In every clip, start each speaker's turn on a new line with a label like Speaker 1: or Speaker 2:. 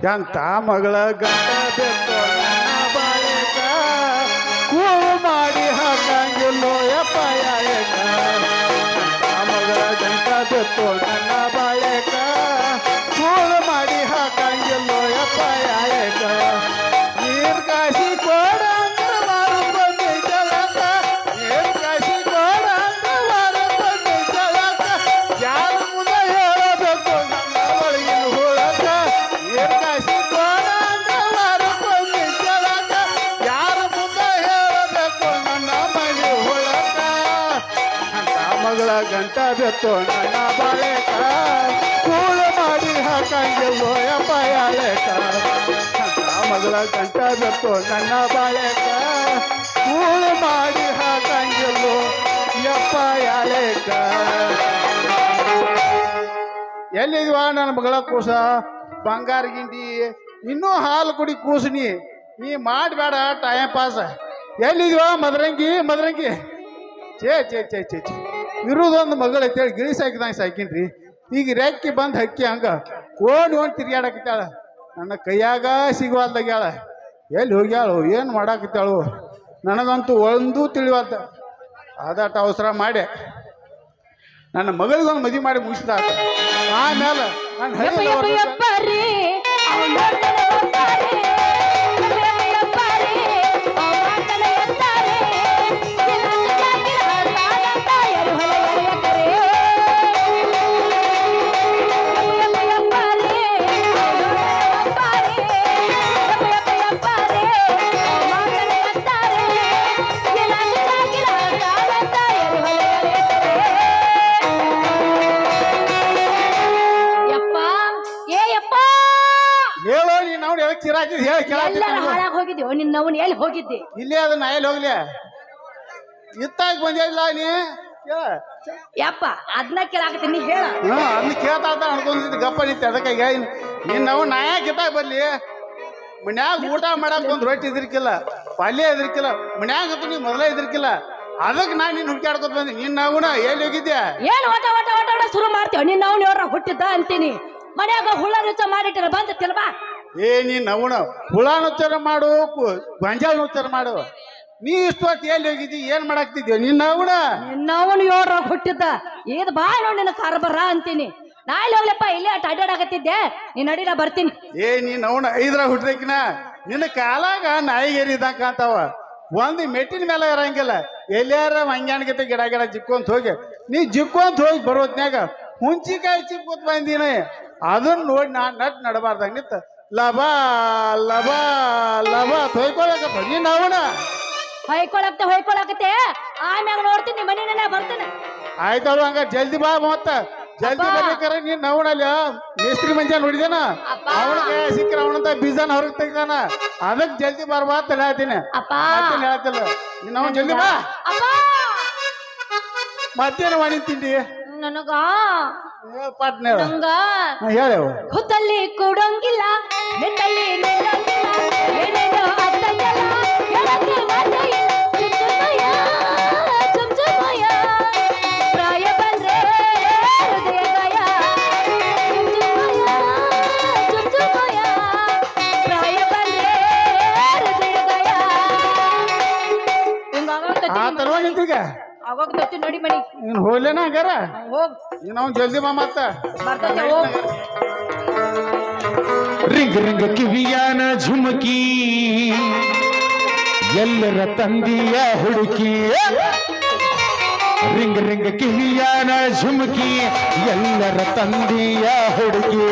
Speaker 1: ಎಂತ ಮಗಳ ಗಂಟ ಬೇಕು ನನ್ನ ಬಾಳೆಕ ಕೂಳು ಮಾಡಿ ಹಾಕಂಗಿಲ್ಲೋ ಯಪ್ಪ ಯಾಯಕ ಎಂತ ಮಗಳ ಗಂಟ ಬೇಕು ನನ್ನ ಬಾಳೆಕ ಕೂಳು ಮಾಡಿ ಹಾಕಂಗಿಲ್ಲೋ ಯಪ್ಪ ಯಾಯಕ ನೀರ್ ಕಾಸಿ ಕೊಡ ಅಂದ್ರೆ ಮಾರುಕೊಂಡಿ ಜಲಕ ನೀರ್ ಕಾಸಿ ಕೊಡ ಅಂದ್ರೆ ಮಾರುಕೊಂಡಿ ಜಲಕ ಯಾರ ಮುಂದೆ ಹೇಳಬೇಕು ನನ್ನ ಒಳಗಿನ ಹುಳಕ ನೀರ್ ಕಾಸಿ ಕೊಡ ಅಂದ್ರೆ ಮಾರುಕೊಂಡಿ ಜಲಕ ಯಾರ ಮುಂದೆ ಹೇಳಬೇಕು ನನ್ನ ಮನೆ ಹುಳಕ ಅಂತ ಮಗಳ ಗಂಟ ಬೆತ್ತು ನನ್ನ ಬಾಳೆಕ ಕೂಳು ಮಾಡಿ ಹಾಕಂಗಿಲ್ಲೋ ಯಪ್ಪ ಯಾಳೆಕ ಮಗಳ ಗಂಟ ಬೇಕು ನನ್ನ ಬಾಳೆಕ ಕೂಳು ಮಾಡಿ ಹಾಕಂಗಿಲ್ಲೋ ಯಪ್ಪ ಯಾಳೆಕ ಎಲ್ಲಿದ್ವ ನನ್ನ ಮಗಳ ಕೂಸ ಬಂಗಾರ ಗಿಂಡಿ ಇನ್ನೂ ಹಾಲು ಕುಡಿ ಕೂಸು ನೀ ಮಾಡಬೇಡ ಟೈಮ್ ಪಾಸ್ ಎಲ್ಲಿದ್ವ ಮದರಂಗಿ ಛೇ ಛೇ ಛೇ ಛೇ ಛೇ ಇರುವುದೊಂದು ಮಗಳು ಅಂತೇಳಿ ಗಿಳಿ ಸಾಕಿದಂಗೆ ಸಾಕಿನ್ರಿ ಈಗ ರೆಕ್ಕಿ ಬಂದು ಹಕ್ಕಿ ಹಂಗ ಓಡಿ ತಿರ್ಗಾಡಕತ್ತಾಳ ನನ್ನ ಕೈಯಾಗ ಸಿಗುವಲ್ದಾಗ್ಯಾಳ ಎಲ್ಲಿ ಹೋಗ್ಯಾಳು ಏನು ಮಾಡಾಕತ್ತಾಳು ನನಗಂತೂ ಒಂದೂ ತಿಳಿವಲ್ದ ಆದಾಟ ಅವಸರ ಮಾಡಿ ನನ್ನ ಮಗಳಿಗೊಂದು ಮದುವೆ ಮಾಡಿ ಮುಗಿಸಿದ ಆಮೇಲೆ ನಾನು
Speaker 2: ಹೋಗಿದ್ದೆ ನಿನ್ನವನ್ ಎಲ್ಲಿ ಹೋಗಿದ್ದೆ
Speaker 1: ಇಲ್ಲೇ ಅದನ್ನ ಎಲ್ಲಿ ಹೋಗ್ಲಿ ಇತ್ತಾಗ ಬಂದಿಲ್ಲ ನೀ
Speaker 2: ಯಪ್ಪ ಅದನ್ನ ಕೇಳಾಕತ್ತೀನಿ ಹೇಳ
Speaker 1: ಅದನ್ನ ಕೇಳ್ತಾ ಅನ್ಕೊಂಡಿದ್ದು ಗಪ್ಪ ನಿಂತೆ ಅದಕ್ಕಾಗಿ ನಿನ್ನವ್ ನಾ ಯಾಕೆ ಇತ್ತಾಗ ಬರ್ಲಿ ಮನ್ಯಾಗ ಊಟ ಮಾಡಕ್ ಒಂದು ರೊಟ್ಟಿ ಇದ್ರಿಕಿಲ್ಲ ಪಲ್ಯ ಇದ್ರಿಕಿಲ್ಲ ಮನ್ಯಾಗ ನೀ ಮೊದಲೇ ಇದ್ರಿಕಿಲ್ಲ ಅದಕ್ಕೆ ನಾನು ನಿನ್ನ ಹುಡುಕಾಡ್ಕೊತ ಬಂದಿ ನಿನ್ನವನ ಎಲ್ಲಿ ಹೋಗಿದ್ದೆ
Speaker 2: ಏನ್ ಓಟ ಓಟ ಓಟ ಓಟ ಶುರು ಮಾಡ್ತೇವ ನಿನ್ನವನ್ ಯಾರ ಹುಟ್ಟಿದ್ದ ಅಂತೀನಿ ಮನ್ಯಾಗ ಹುಳ ರುಚ ಮಾಡಿಟ್ಟಿರ ಬಂದಿತ್ತಿಲ್ವಾ
Speaker 1: ನೀನ್ ಅವನ ಹುಳ ಉಚ್ಚಾರ ಮಾಡು ಗೊಂಜಾಳ ಉಚ್ಚಾರ ಮಾಡು ನೀ ಇಷ್ಟು ಹೊತ್ತು ಎಲ್ಲಿ ಹೋಗಿದ್ದಿ ಏನ್ ಮಾಡಾಕ್ತಿದ್ಯೋ ನಿನ್ನ ಅವನ
Speaker 2: ನಿನ್ನವನು ಯೋರ ಹುಟ್ಟಿದ್ದ ಇದು ಬಾ ನೋಡಿ ನಿನ್ನ ಕಾರ್ಬಾರ ಅಂತೀನಿ ನಾ ಇಲ್ಲಿ ಹೋಗ್ಲಪ್ಪ ಇಲ್ಲೇ ಅಟ್ ಅಡ್ಡಾಡಕತ್ತಿದ್ದೆ ನೀನ್ ನಡೀಲ ಬರ್ತೀನಿ
Speaker 1: ನೀನ್ ಅವನ ಐದರ ಹುಟ್ಟಿದಕಿನ ನಿನ್ನ ಕಾಲಾಗ ನಾಯಿಗೇರಿ ಇದ್ದಂಗ ಅಂತಾವ ಒಂದು ಮೆಟ್ಟಿನ ಮೇಲೆ ಇರಂಗಿಲ್ಲ ಎಲ್ಲಾರ ಮಂಗ್ಯಾನ್ಗತೆ ಗಿಡ ಗಿಡ ಜಿಕ್ಕೊಂತ ಹೋಗಿ ನೀ ಜಿಕ್ಕೊಂತ ಹೋಗಿ ಬರೋತ್ನ್ಯಾಗ ಹುಂಚಿಕಾಯಿ ಚಿಕ್ಕೋತ್ ಬಂದಿನಿ ಅದನ್ನ ನೋಡಿ ನಾನ್ ನಟ್ ನಡಬಾರ್ದಂಗ ನಿಂತ ಲಬ ಲಬ ಲಬ ತೊಯ್ಕೊಳಕತ್ತ ನೀನ್ ಅವನ
Speaker 2: ಹೊಯ್ಕೊಳಕತ್ತೆ ಆಮ್ಯಾಗ ನೋಡ್ತೀನಿ ಮನೆ ಬರ್ತೇನೆ
Speaker 1: ಆಯ್ತಳು ಹಂಗ ಜಲ್ದಿ ಬಾ ಮತ್ತ ಜಲ್ದಿ ಬರ್ಬೇಕಾರ ನೀನ್ ಅವನಲ್ಲ ಮೇಸ್ತ್ರಿ ಮಂಜ ನೋಡಿದೇನ ಅವನ ಸಿಕ್ಕ್ರ ಅವನಂತ ಬೀಜನ ಹೊರಗೆ ತೆಗ್ದಾನ ಅದಕ್ ಜಲ್ದಿ ಬರ್ಬಾ ಅಂತ ಹೇಳ್ತೀನಿ ಹೇಳ್ತಿಲ್ಲ ನೀನ್ ಅವನ್ ಜಲ್ದಿ ಬಾ ಮತ್ತೇನು ಮಾಡಿ ತಿಂಡಿ
Speaker 2: ನನಗ
Speaker 1: ಪಾಟ್ನ
Speaker 2: ಹೇಳು ಹುತ್ತಲ್ಲಿ ಕೂಡಂಗಿಲ್ಲ ನೆತ್ತಲ್ಲಿ ನಿಲ್ಲಂಗಿಲ್ಲ ಏನೇನೋ ಅರ್ಥಂಗಿಲ್ಲ ಹೇಳಕ್ಕೆ ಮಾತೇ ಇಲ್ಲ ಚುಂಚುಮಯ ಪ್ರಾಯ ಬಂದ್ರೆ ಹೃದಯ ಗಾಯ ಚುಂಚುಮಯ ಪ್ರಾಯ ಬಂದ್ರೆ ಹೃದಯ ಗಾಯ ಹಿಂಗ ಆಗೋಗ್ತತಿ ನೋಡಿ ಮನಿ
Speaker 1: ನೀನ್ ಹೋಗ್ಲೇನ ಹಂಗಾರ
Speaker 2: ಹೋಗ್
Speaker 1: ನೀನ್ ಅವ್ನ್ ಜಲ್ದಿ ಬಾ ಮತ್ತ
Speaker 2: ಬರ್ತೈತೆ ಹೋಗ್
Speaker 3: ರಿಂಗ್ ರಿಂಗ್ ಕಿವಿಯಾನ ಝುಮಕಿ ಎಲ್ಲರ ತಂದಿಯ ಹುಡುಕಿ ರಿಂಗ್ ರಿಂಗ್ ಕಿವಿಯಾನ ಝುಮಕಿ ಎಲ್ಲರ ತಂದಿಯ ಹುಡುಕಿ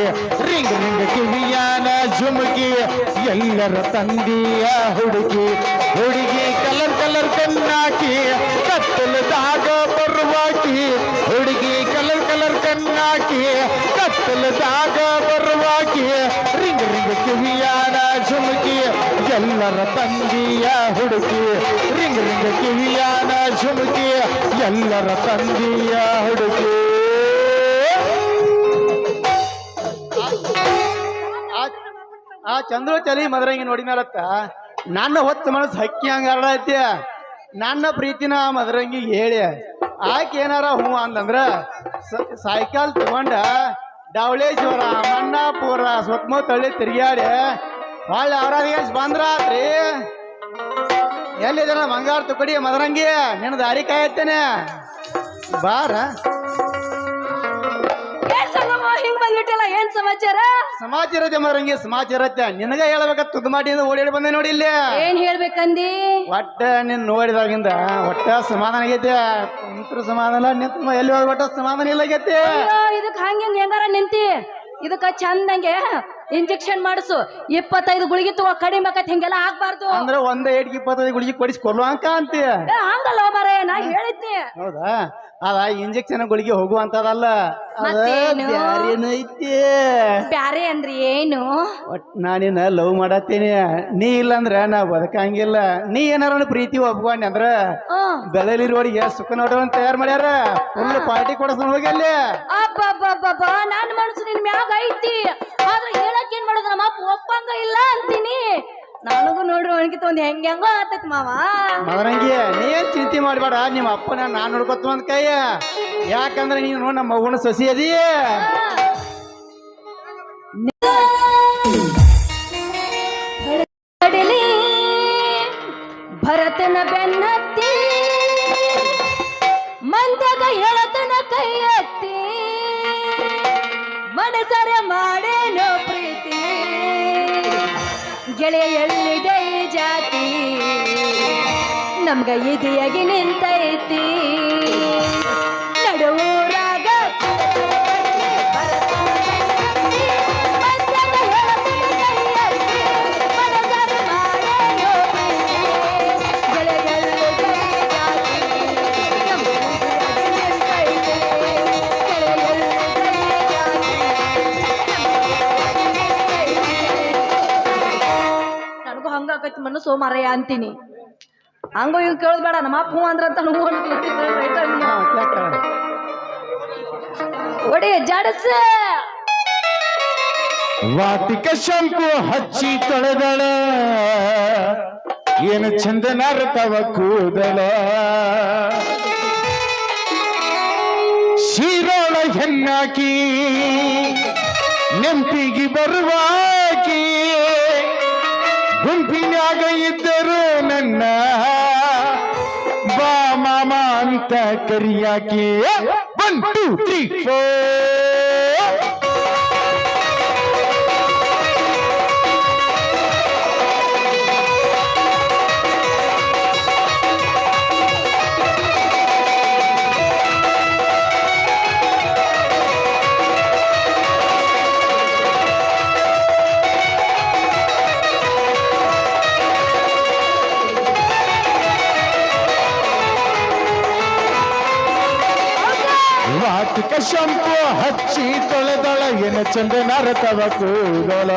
Speaker 3: ರಿಂಗ್ ರಿಂಗ್ ಕಿವಿಯಾನ ಝುಮಕಿ ಎಲ್ಲರ ತಂದಿಯ ಹುಡುಗಿ ಹುಡುಗಿ ಕಲರ್ ಕಲರ್ ಕಣ್ಣಾಕಿ ಕತ್ತಲದಾಗ ಬರುವಾಕಿ ಹುಡುಗಿ ಕಲರ್ ಕಲರ್ ಕಣ್ಣಾಕಿ ಕತ್ತಲದಾಗ ಬರುವಾಕಿ ರಿಂಗ್ ರಿಂಗ್ ಕಿವಿಯಾನ ಝುಮಕಿ ಎಲ್ಲರ ತಂದಿಯ ಹುಡುಗಿ ರಿಂಗ್ ರಿಂಗ್ ಕಿವಿಯಾನ ಝುಮಕಿ ಎಲ್ಲರ ತಂದಿಯ ಹುಡುಗಿ
Speaker 4: ಆ ಚಂದ್ರು ಚಲಿ ಮದರಂಗಿ ನೋಡಿ ಮೇಲತ್ತ ನನ್ನ ಹೊತ್ತ ಮನಸ್ಸು ಹಕ್ಕಿ ಹಂಗ ಹರಡೈತಿ ನನ್ನ ಪ್ರೀತಿನ ಮದರಂಗಿ ಹೇಳಿ ಆಕೆ ಏನಾರ ಹೂ ಅಂತಂದ್ರ ಸೈಕಲ್ ತಗೊಂಡ ಡವಳೇಶ್ವರ ಮಣ್ಣಾಪುರ ಸುತ್ತಮುತ್ತ ಹಳ್ಳಿ ತಿರ್ಗ್ಯಾಡಿ ಒಳ್ಳೆ ಅವರಾದಿಗೆ ಬಂದ್ರಾತ್ರಿ ಎಲ್ಲಿದಲ್ಲ ಬಂಗಾರ ತುಕಡಿ ಮದರಂಗಿ ನಿನ್ನ ದಾರಿ ಕಾಯತ್ತೇನೆ ಬಾರ
Speaker 2: ಏನ್ ಸಂಗಮ ಹಿಂಗ್ ಬಂದ್ಬಿಟ್ಟಿಲ್ಲ ಏನ್ ಸಮಾಚಾರ
Speaker 4: ಸಮಾಚಾರ ಐತೆ ಮದರಂಗಿ ಸಮಾಚಾರ ಐತೆ ನಿನಗ ಹೇಳ್ಬೇಕ ತುದ್ದು ಮಾಡಿ ಓಡಾಡಿ ಬಂದೆ ನೋಡಿ ಇಲ್ಲಿ
Speaker 2: ಏನ್ ಹೇಳ್ಬೇಕಂದಿ
Speaker 4: ಒಟ್ಟ ನಿನ್ ನೋಡಿದಾಗಿಂದ ಒಟ್ಟ ಸಮಾಧಾನ ಆಗೈತೆ ನಿಂತ್ರ ಸಮಾಧಾನ ನಿಂತ ಎಲ್ಲಿ ಹೋಗಿ ಒಟ್ಟ ಸಮಾಧಾನ ಇಲ್ಲ ಆಗೈತೆ
Speaker 2: ಅಯ್ಯೋ, ಇದಕ್ ಹಂಗ ಹೆಂಗಾರ ನಿಂತಿ ಇದಕ್ಕ ಚಂದಂಗೆ ಇಂಜೆಕ್ಷನ್ ಮಾಡಿಸು 25 ಗುಳಿಗೆ ತಗೋ ಕಡಿಮೆ ಆಕತ್ ಹಿಂಗೆಲ್ಲ ಆಗ್ಬಾರ್ದು
Speaker 4: ಅಂದ್ರೆ ಒಂದ 25 ಗುಳಿಗೆ ಕೊಡಿಸಿ ಕೊಲ್ಲು ಅಂಕ ಅಂತೀಯ
Speaker 2: ಏ, ಹಂಗಲ್ಲ ಮಾರೇ ನಾ ಹೇಳಿದ್ನಿ
Speaker 4: ಹೌದಾ ಅದ ಇಂಜೆಕ್ಷನ್ ಗುಳಿಗೆ ಹೋಗುವಂತದಲ್ಲ ಅದ
Speaker 2: ಮತ್ತೇನು?
Speaker 4: ಬ್ಯಾರೇನು ಐತಿ
Speaker 2: ಬ್ಯಾರೆ ಅಂದ್ರಿ ಏನು
Speaker 4: ಒಟ್ ನಾನಿನ್ನ ಲವ್ ಮಾಡತ್ತೀನಿ ನೀ ಇಲ್ಲಂದ್ರ ನಾ ಬದುಕಂಗಿಲ್ಲ ನೀ ಏನಾರ ಪ್ರೀತಿ ಒಪ್ಕೊಂಡಿ ಅಂದ್ರ ಬೆಳಲಿ ರೋಡಿಗೆ ಸುಖ ನೋಡೋನ್ ತಯಾರು ಮಾಡ್ಯಾರ ಫುಲ್ ಪಾರ್ಟಿ ಕೊಡಸ್ಕೊಂಡು ಹೋಗಿ ಅಲ್ಲಿ
Speaker 2: ಅಬ್ಬಬ್ಬಬ್ಬಬ್ಬ ನನ್ನ ಮನಸ್ಸು ನಿನ್ ಮ್ಯಾಗ ಐತಿ ಆದ್ರೆ ಹೇಳಕ್ ಏನ್ ಮಾಡೋದು ನಮ್ಮ ಅಪ್ಪ ಒಪ್ಪಂಗ ಇಲ್ಲ ಅಂತೀನಿ ನನಗೂ ನೋಡ್ರಿ ಒಣಗಿತ ಒಂದ್ ಹೆಂಗೋ ಆತೈತಿ ಮಾವ
Speaker 4: ಮದರಂಗಿ ನೀ ಏನ್ ಚಿಂತೆ ಮಾಡ್ಬೇಡ ನಿಮ್ಮ ಅಪ್ಪನ ನಾನ್ ನೋಡ್ಕೊತ ಒಂದ್ ಕೈ ಯಾಕಂದ್ರೆ ನೀನು ನೋಡ್ ನಮ್ಮ ಮಗುನ ಸಸಿ ಅದಿ
Speaker 2: ಕಡಲಿ ಭರತನ ಬೆನ್ನತ್ತಿ ಮಂದಗ ಹೇಳತನ ಕೈ ಎತ್ತಿ ಮನಸರ ಮಾಡೇನೋ ಪ್ರೀತಿ ಗೆಳೆಯ ಎಲ್ಲಿದೆ ಈ ಜಾತಿ ನಮ್ಗ ಇದೆಯಾಗಿ ನಿಂತೈತಿ ನಡುವೂರಾಗ ನನಗೂ ಹಂಗಾಕೈತಿ ಮನಸ್ಸು ಮಾರಯ್ಯ ಅಂತೀನಿ ಹಂಗ ಇವ್ ಕೇಳಬೇಡ ನಮ್ಮ ಅಪ್ಪ ಹೂ ಅಂದ್ರ ಅಂತ ಒಡಿ ಜಡಸ
Speaker 3: ವಾಟಿಕ ಶಂಕು ಹಚ್ಚಿ ತೊಳೆದಳ ಏನು ಚಂದನಾರತವ ಕೂದಲ ಶಿರೋಳ ಹೆಣ್ಣಾಕಿ ನೆಂಪಿಗೆ ಬರುವಾಕಿ ಗುಂಪಿನ್ಯಾಗ ಇದ್ದರು ನನ್ನ ಬಾ ಮಾಮ ಅಂತ ಕರಿಯಾಕಿ 1 2 3 4 ವಾಟಿಕ ಶಂಪು ಹಚ್ಚಿ ತೊಳೆದಳ ಏನು ಚಂದನಾರತವ ಕೂದಲ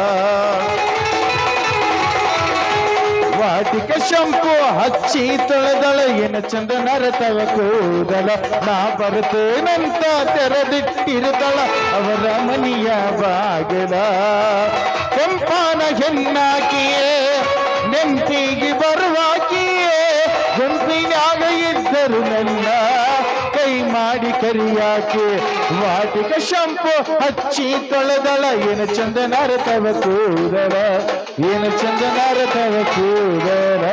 Speaker 3: ವಾಟಿಕ ಶಂಪು ಹಚ್ಚಿ ತೊಳೆದಳ ಏನು ಚಂದನಾರತವ ಕೂದಲ ನಾ ಬರ್ತೇನಂತ ತೆರೆದಿಟ್ಟಿರುತ್ತಳ ಅವರ ಮನೆಯ ಬಾಗಿಲ ಕೆಂಪಾನ ಹೆಣ್ಣಾಕಿಯೇ ನೆಂಪಿಗೆ ಬರುವಾಕಿಯೇ ಗುಂಪಿನಾಗ ಇದ್ದರು ನನ್ನ ಕೈ ಮಾಡಿ ಕರಿಯಾಕೆ ವಾಟಿಕ ಶಂಪು ಹಚ್ಚಿ ತೊಳೆದಳ ಏನು ಚಂದನಾರತವ ಕೂದಲ ಏನು ಚಂದನಾರತವ ಕೂದಲ